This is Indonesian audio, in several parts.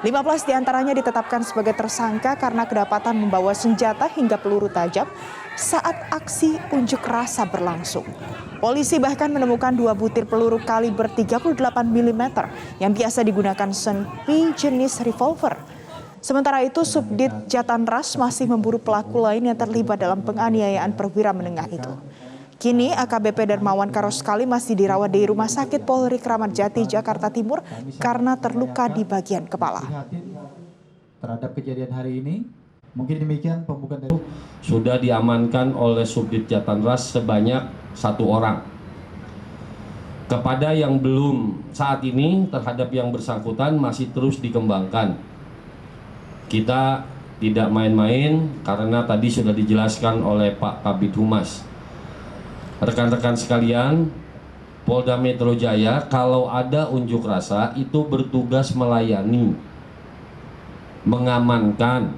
15 diantaranya ditetapkan sebagai tersangka karena kedapatan membawa senjata hingga peluru tajam saat aksi unjuk rasa berlangsung. Polisi bahkan menemukan 2 butir peluru kaliber 38 mm yang biasa digunakan senpi jenis revolver. Sementara itu, Subdit Jatanras masih memburu pelaku lain yang terlibat dalam penganiayaan perwira menengah itu. Kini AKBP Darmawan Karoskali masih dirawat di Rumah Sakit Polri Kramat Jati, Jakarta Timur karena terluka di bagian kepala. Terhadap kejadian hari ini, mungkin demikian pembukaan dari... Sudah diamankan oleh Subdit Jatanras sebanyak 1 orang. Kepada yang belum saat ini terhadap yang bersangkutan masih terus dikembangkan. Kita tidak main-main karena tadi sudah dijelaskan oleh Pak Kabid Humas. Rekan-rekan sekalian, Polda Metro Jaya kalau ada unjuk rasa itu bertugas melayani, mengamankan.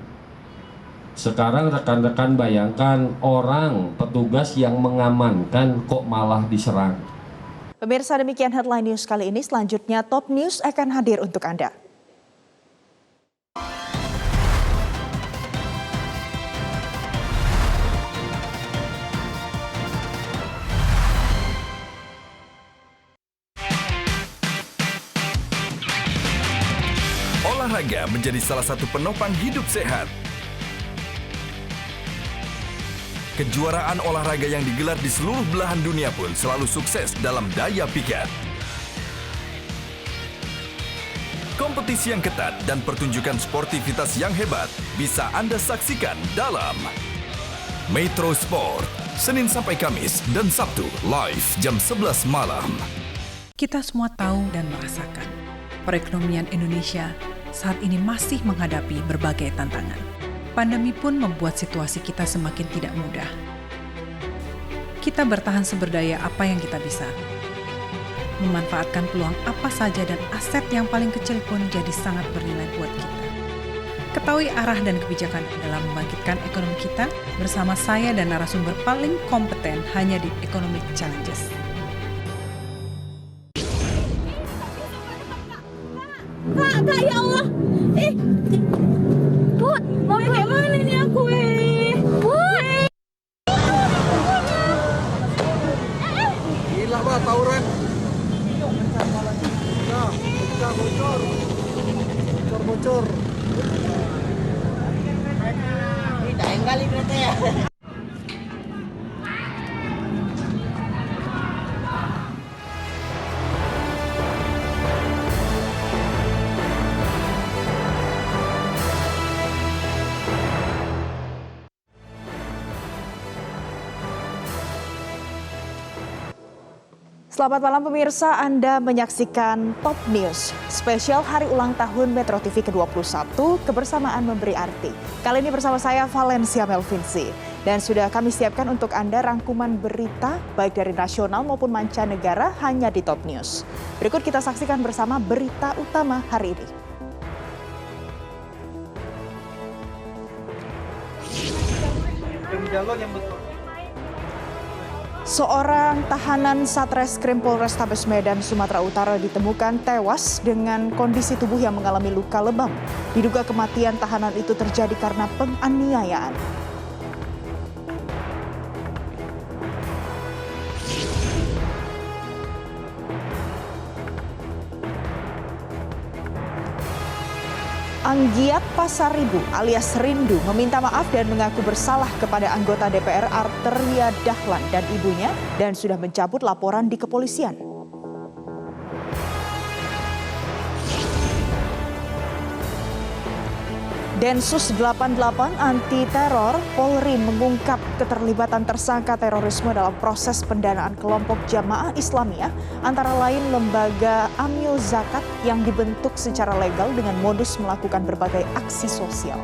Sekarang rekan-rekan bayangkan orang petugas yang mengamankan kok malah diserang. Pemirsa, demikian headline news kali ini. Selanjutnya Top News akan hadir untuk Anda. Olahraga menjadi salah satu penopang hidup sehat. Kejuaraan olahraga yang digelar di seluruh belahan dunia pun selalu sukses dalam daya pikat. Kompetisi yang ketat dan pertunjukan sportivitas yang hebat bisa Anda saksikan dalam Metro Sport, Senin sampai Kamis dan Sabtu, live jam 11 malam. Kita semua tahu dan merasakan, perekonomian Indonesia saat ini masih menghadapi berbagai tantangan. Pandemi pun membuat situasi kita semakin tidak mudah. Kita bertahan seberdaya apa yang kita bisa. Memanfaatkan peluang apa saja dan aset yang paling kecil pun jadi sangat bernilai buat kita. Ketahui arah dan kebijakan dalam membangkitkan ekonomi kita bersama saya dan narasumber paling kompeten hanya di Economic Challenges. Kak, ya Allah. Put, mau kayak mana nih aku, Put. Gila bah, tawuran. Bocor. Tidak yang kali berarti ya. Selamat malam pemirsa, Anda menyaksikan Top News, spesial Hari Ulang Tahun Metro TV ke-21, kebersamaan memberi arti. Kali ini bersama saya Valencia Melvinci, dan sudah kami siapkan untuk Anda rangkuman berita baik dari nasional maupun mancanegara hanya di Top News. Berikut kita saksikan bersama berita utama hari ini. Seorang tahanan Satreskrim Polrestabes Medan, Sumatera Utara ditemukan tewas dengan kondisi tubuh yang mengalami luka lebam. Diduga kematian tahanan itu terjadi karena penganiayaan. Anggiat Pasaribu alias Rindu meminta maaf dan mengaku bersalah kepada anggota DPR Arteria Dahlan dan ibunya dan sudah mencabut laporan di kepolisian. Densus 88 anti teror Polri mengungkap keterlibatan tersangka terorisme dalam proses pendanaan kelompok Jamaah Islamiyah antara lain lembaga Amil Zakat yang dibentuk secara legal dengan modus melakukan berbagai aksi sosial.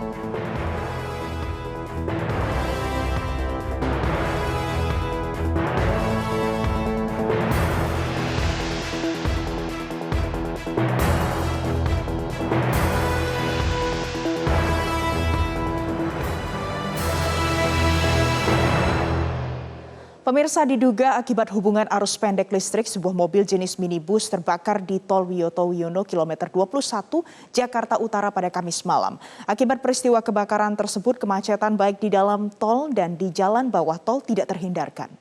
Pemirsa, diduga akibat hubungan arus pendek listrik, sebuah mobil jenis minibus terbakar di Tol Wiyoto Wiono kilometer 21 Jakarta Utara pada Kamis malam. Akibat peristiwa kebakaran tersebut, kemacetan baik di dalam tol dan di jalan bawah tol tidak terhindarkan.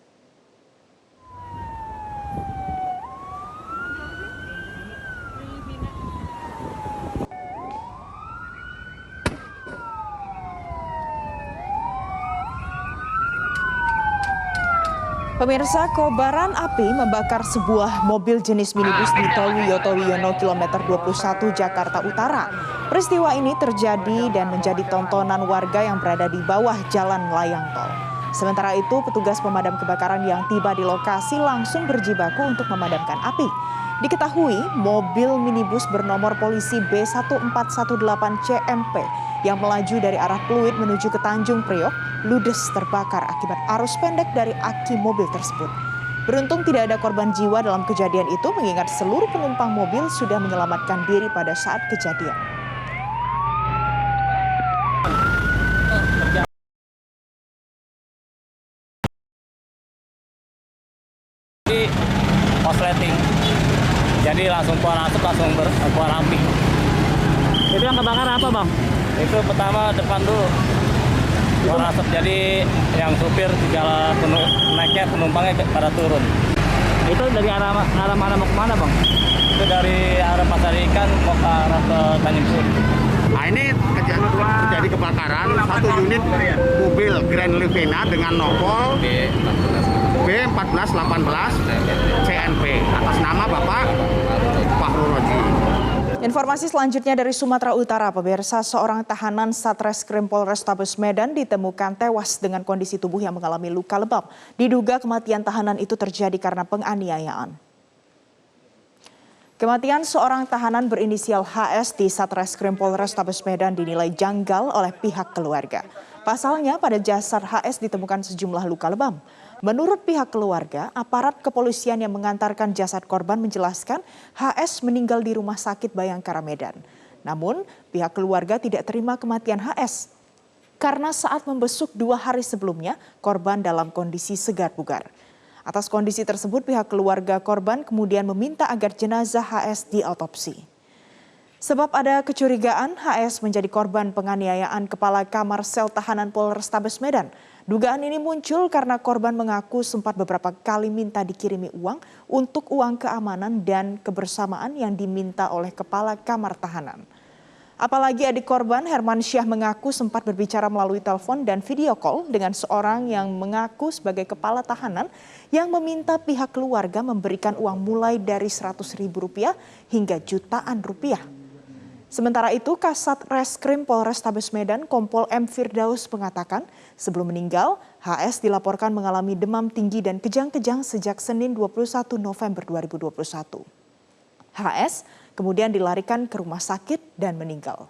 Pemirsa, kobaran api membakar sebuah mobil jenis minibus di Tol Wiyoto Wiono kilometer 21 Jakarta Utara. Peristiwa ini terjadi dan menjadi tontonan warga yang berada di bawah jalan layang tol. Sementara itu, petugas pemadam kebakaran yang tiba di lokasi langsung berjibaku untuk memadamkan api. Diketahui mobil minibus bernomor polisi B1418CMP yang melaju dari arah Pluit menuju ke Tanjung Priok ludes terbakar akibat arus pendek dari aki mobil tersebut. Beruntung tidak ada korban jiwa dalam kejadian itu, mengingat seluruh penumpang mobil sudah menyelamatkan diri pada saat kejadian. Korsleting, jadi langsung keluar asap, langsung keluar api. Itu yang kebakar apa, Bang? Itu pertama depan dulu keluar asap, jadi yang supir segala naiknya penumpangnya pada turun. Itu dari arah mana mau kemana, Bang? Itu dari arah Pasar Ikan mau ke arah ke Tanjung Priok. Nah, ini terjadi kebakaran satu unit mobil Grand Livina dengan nomor B1418 CNP atas nama Bapak Fahru Roji. Informasi selanjutnya dari Sumatera Utara, pemirsa, seorang tahanan Satreskrim Polrestabes Medan ditemukan tewas dengan kondisi tubuh yang mengalami luka lebam. Diduga kematian tahanan itu terjadi karena penganiayaan. Kematian seorang tahanan berinisial HS di Satreskrim Polrestabes Medan dinilai janggal oleh pihak keluarga. Pasalnya, pada jasad HS ditemukan sejumlah luka lebam. Menurut pihak keluarga, aparat kepolisian yang mengantarkan jasad korban menjelaskan HS meninggal di Rumah Sakit Bayangkara Medan. Namun, pihak keluarga tidak terima kematian HS karena saat membesuk 2 hari sebelumnya, korban dalam kondisi segar bugar. Atas kondisi tersebut, pihak keluarga korban kemudian meminta agar jenazah HS diautopsi. Sebab ada kecurigaan HS menjadi korban penganiayaan Kepala Kamar Sel Tahanan Polrestabes Medan. Dugaan ini muncul karena korban mengaku sempat beberapa kali minta dikirimi uang untuk uang keamanan dan kebersamaan yang diminta oleh Kepala Kamar Tahanan. Apalagi adik korban Hermansyah mengaku sempat berbicara melalui telepon dan video call dengan seorang yang mengaku sebagai kepala tahanan yang meminta pihak keluarga memberikan uang mulai dari Rp100.000 hingga jutaan rupiah. Sementara itu, Kasat Reskrim Polrestabes Medan Kompol M. Firdaus mengatakan sebelum meninggal, HS dilaporkan mengalami demam tinggi dan kejang-kejang sejak Senin 21 November 2021. HS kemudian dilarikan ke rumah sakit dan meninggal.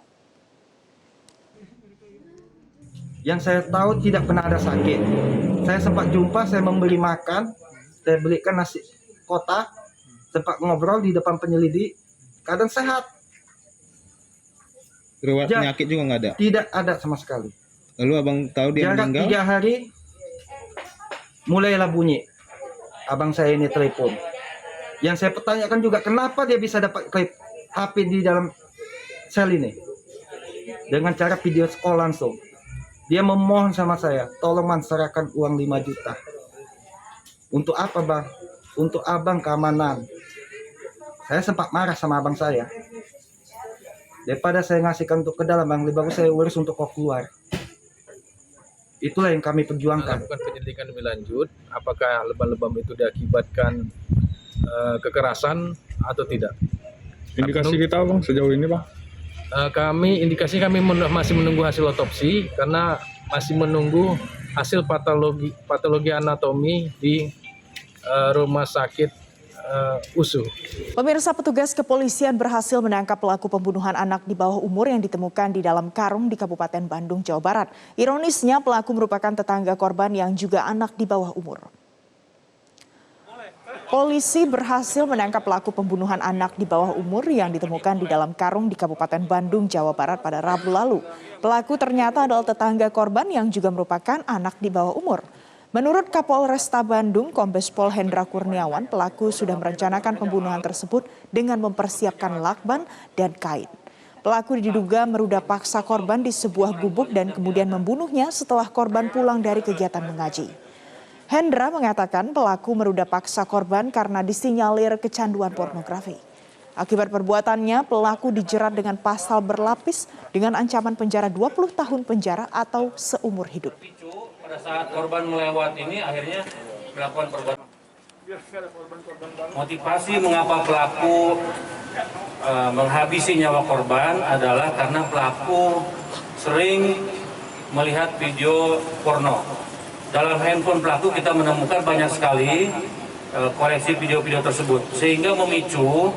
Yang saya tahu tidak pernah ada sakit. Saya sempat jumpa, saya membeli makan, saya belikan nasi kotak, sempat ngobrol di depan penyelidik, keadaan sehat. Riwayat penyakit juga nggak ada? Tidak ada sama sekali. Lalu abang tahu dia meninggal? 3 hari, mulailah bunyi. Abang saya ini telepon. Yang saya pertanyakan juga, kenapa dia bisa dapat klip HP di dalam sel ini? Dengan cara video call langsung. Dia memohon sama saya, tolong man serahkan uang 5 juta. Untuk apa, Bang? Untuk abang keamanan. Saya sempat marah sama abang saya. Daripada saya ngasihkan untuk ke dalam, Bang, lebih bagus saya urus untuk kau keluar. Itulah yang kami perjuangkan. Melakukan penyelidikan lebih lanjut, apakah lebam-lebam itu diakibatkan kekerasan atau tidak. Indikasi kita, Bang, sejauh ini, Bang? Kami masih menunggu hasil otopsi karena masih menunggu hasil patologi anatomi di rumah sakit USU. Pemirsa, petugas kepolisian berhasil menangkap pelaku pembunuhan anak di bawah umur yang ditemukan di dalam karung di Kabupaten Bandung, Jawa Barat. Ironisnya, pelaku merupakan tetangga korban yang juga anak di bawah umur. Polisi berhasil menangkap pelaku pembunuhan anak di bawah umur yang ditemukan di dalam karung di Kabupaten Bandung, Jawa Barat pada Rabu lalu. Pelaku ternyata adalah tetangga korban yang juga merupakan anak di bawah umur. Menurut Kapolresta Bandung, Kombes Pol Hendra Kurniawan, pelaku sudah merencanakan pembunuhan tersebut dengan mempersiapkan lakban dan kain. Pelaku diduga meruda paksa korban di sebuah gubuk dan kemudian membunuhnya setelah korban pulang dari kegiatan mengaji. Hendra mengatakan pelaku meruda paksa korban karena disinyalir kecanduan pornografi. Akibat perbuatannya, pelaku dijerat dengan pasal berlapis dengan ancaman penjara 20 tahun penjara atau seumur hidup. Pada saat korban melewat ini akhirnya melakukan perbuatan. Motivasi mengapa pelaku menghabisi nyawa korban adalah karena pelaku sering melihat video porno. Dalam handphone pelaku kita menemukan banyak sekali koleksi video-video tersebut sehingga memicu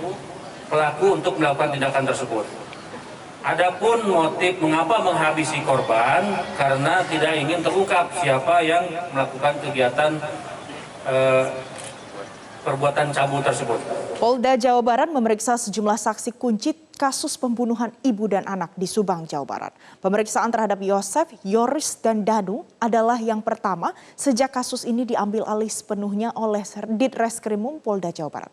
pelaku untuk melakukan tindakan tersebut. Adapun motif mengapa menghabisi korban karena tidak ingin terungkap siapa yang melakukan kegiatan perbuatan cabul tersebut. Polda Jawa Barat memeriksa sejumlah saksi kunci kasus pembunuhan ibu dan anak di Subang, Jawa Barat. Pemeriksaan terhadap Yosef, Yoris, dan Danu adalah yang pertama sejak kasus ini diambil alih sepenuhnya oleh Ditreskrimum Polda Jawa Barat.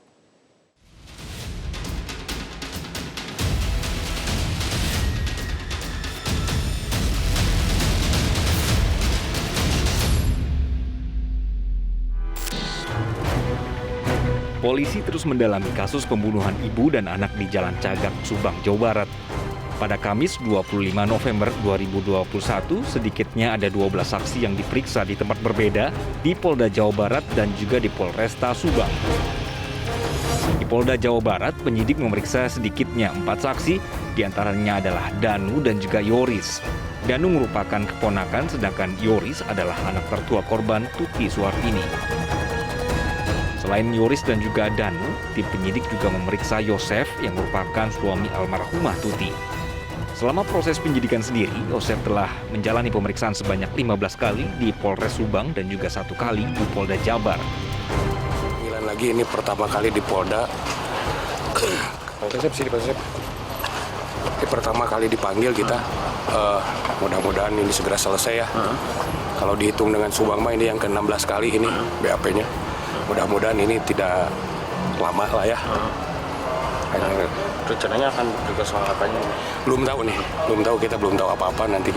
Polisi terus mendalami kasus pembunuhan ibu dan anak di Jalan Cagak, Subang, Jawa Barat. Pada Kamis 25 November 2021, sedikitnya ada 12 saksi yang diperiksa di tempat berbeda di Polda Jawa Barat dan juga di Polresta Subang. Di Polda Jawa Barat, penyidik memeriksa sedikitnya 4 saksi, diantaranya adalah Danu dan juga Yoris. Danu merupakan keponakan, sedangkan Yoris adalah anak tertua korban, Tuti Suhartini. Selain Yoris dan juga Danu, tim penyidik juga memeriksa Yosef yang merupakan suami almarhumah Tuti. Selama proses penyidikan sendiri, Yosef telah menjalani pemeriksaan sebanyak 15 kali di Polres Subang dan juga 1 kali di Polda Jabar. Panggilan lagi ini pertama kali di Polda. Ini pertama kali dipanggil kita. Mudah-mudahan ini segera selesai ya. Kalau dihitung dengan Subang mah ini yang ke-16 kali ini BAP-nya. Mudah-mudahan ini tidak lama lah ya. Rencananya akan juga soal apanya? Belum tahu nih, kita belum tahu apa-apa, nanti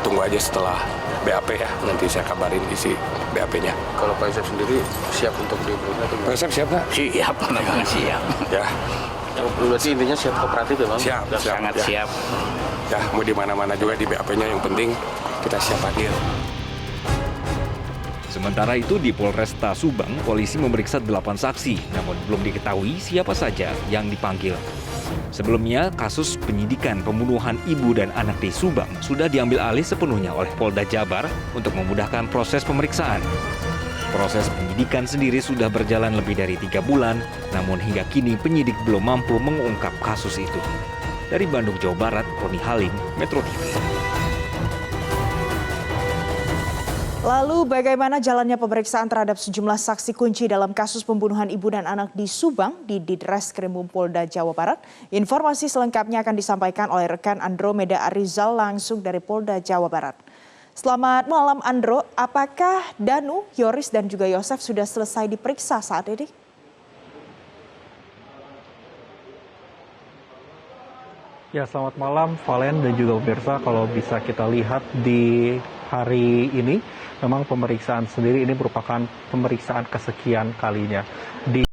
tunggu aja setelah BAP ya, nanti saya kabarin isi BAP-nya. Kalau Pak Yosef sendiri siap untuk diberikan? Pak Yosef siap nggak? Siap, memang siap. Ya. Berarti intinya siap kooperatif ya Bang? Siap, sangat ya. siap. Ya, mau di mana-mana juga di BAP-nya, yang penting kita siap hadir. Sementara itu di Polresta Subang, polisi memeriksa 8 saksi, namun belum diketahui siapa saja yang dipanggil. Sebelumnya, kasus penyidikan pembunuhan ibu dan anak di Subang sudah diambil alih sepenuhnya oleh Polda Jabar untuk memudahkan proses pemeriksaan. Proses penyidikan sendiri sudah berjalan lebih dari 3 bulan, namun hingga kini penyidik belum mampu mengungkap kasus itu. Dari Bandung, Jawa Barat, Roni Halim, Metro TV. Lalu bagaimana jalannya pemeriksaan terhadap sejumlah saksi kunci dalam kasus pembunuhan ibu dan anak di Subang di Ditreskrimum Polda Jawa Barat? Informasi selengkapnya akan disampaikan oleh rekan Andromeda Arizal langsung dari Polda Jawa Barat. Selamat malam Andro, apakah Danu, Yoris dan juga Yosef sudah selesai diperiksa saat ini? Ya, selamat malam Valen dan juga pemirsa. Kalau bisa kita lihat di hari ini, memang pemeriksaan sendiri ini merupakan pemeriksaan kesekian kalinya. Di